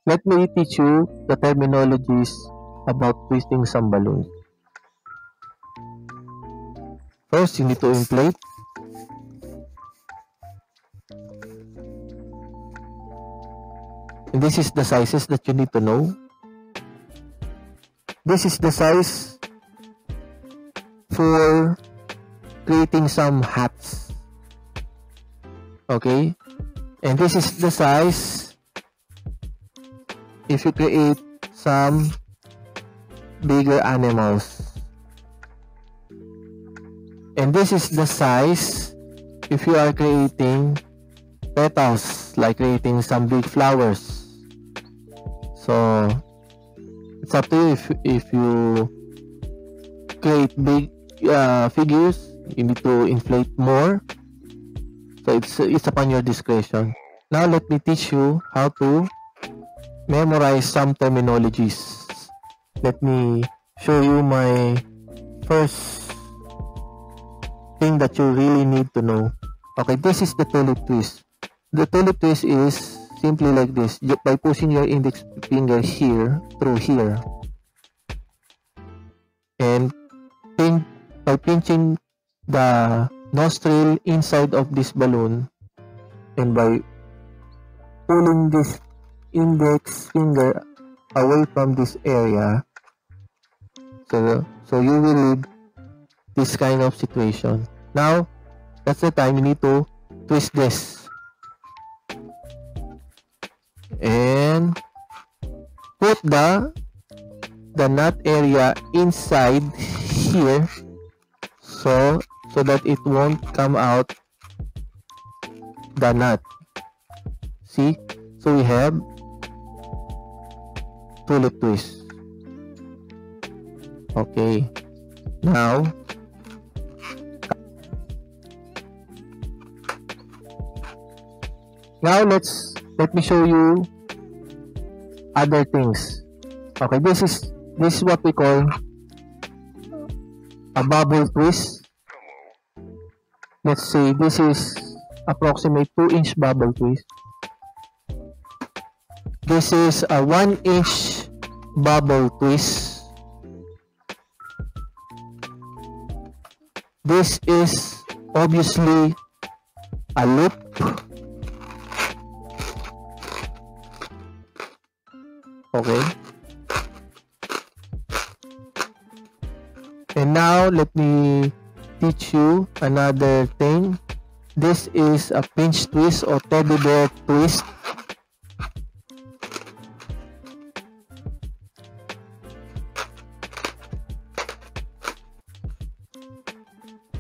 Let me teach you the terminologies about twisting some balloons. First, you need to inflate. And this is the sizes that you need to know. This is the size for creating some hats. Okay? And this is the size if you create some bigger animals. And this is the size if you are creating petals, like creating some big flowers. So it's up to you if you create big figures, you need to inflate more. So it's upon your discretion. Now let me teach you how to memorize some terminologies. Let me show you my first thing that you really need to know. Okay, this is the tulip twist. The tulip twist is simply like this. By pushing your index finger here through here, and by pinching the nostril inside of this balloon, and by pulling this index finger away from this area, so you will leave this kind of situation. Now that's the time you need to twist this and put the nut area inside here, so that it won't come out the nut. See, so we have tulip twist. Okay, now let me show you other things. Okay, this is what we call a bubble twist. Let's say this is approximate 2-inch bubble twist. This is a 1-inch bubble twist. This is obviously a loop. Okay. And now let me teach you another thing. This is a pinch twist or teddy bear twist.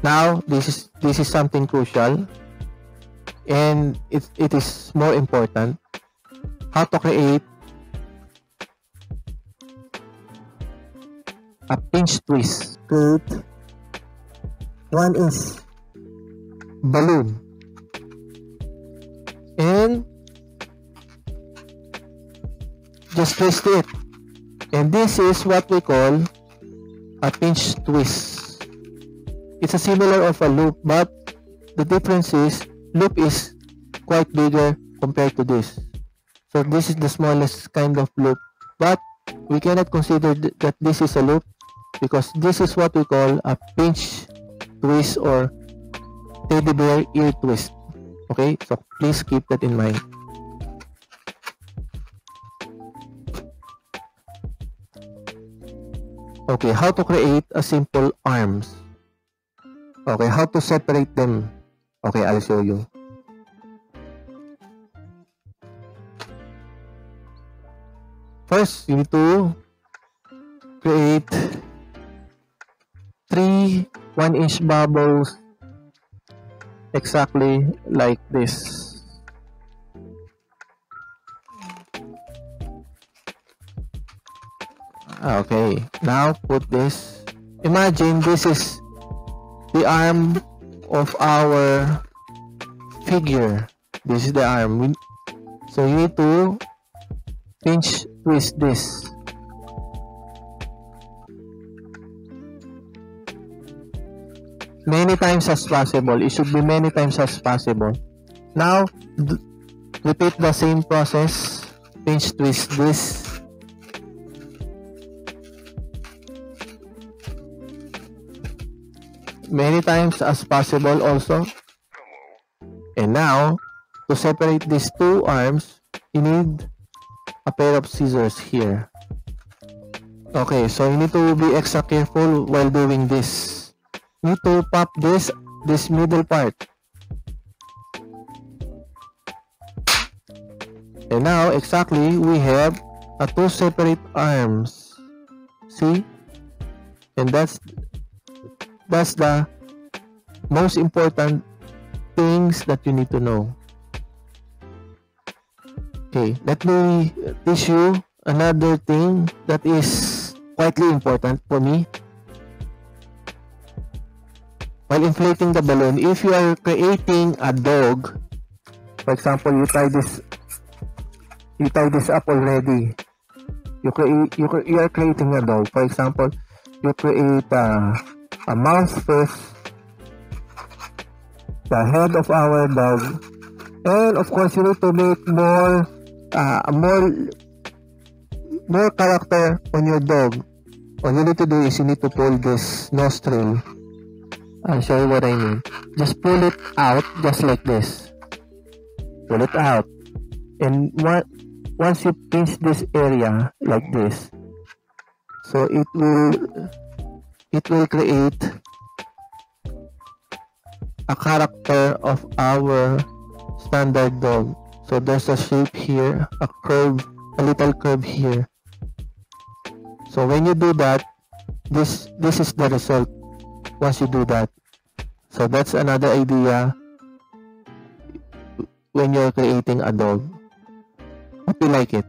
Now this is something crucial, and it is more important. How to create a pinch twist. Create 1-inch balloon and just twist it, and this is what we call a pinch twist. It's a similar of a loop, but the difference is loop is quite bigger compared to this. So this is the smallest kind of loop, but we cannot consider that this is a loop, because this is what we call a pinch twist or teddy bear ear twist. Okay, so please keep that in mind. Okay, how to create a simple arms. Okay, how to separate them. Okay, I'll show you. First, you need to create 3 1-inch bubbles exactly like this. Okay, now put this. Imagine this is the arm of our figure. This is the arm. So you need to pinch twist this. Many times as possible. It should be many times as possible. Now, repeat the same process. Pinch twist this. Many times as possible also. And now, to separate these two arms, you need a pair of scissors here. Okay, so you need to be extra careful while doing this. You need to pop this middle part. And now, exactly, we have two separate arms. See? And that's the most important things that you need to know. Okay, let me teach you another thing that is quietly important for me. While inflating the balloon, if you are creating a dog, for example, you tie this up already. You are creating a dog. For example, you create a mouth first, the head of our dog, and of course you need to make more character on your dog. All you need to do is you need to pull this nostril. I'll show you what I mean. Just pull it out just like this. Pull it out, and once you pinch this area like this, so it will create a character of our standard dog. So there's a shape here, a curve, a little curve here. So when you do that, this is the result once you do that. So that's another idea when you're creating a dog. Hope you like it.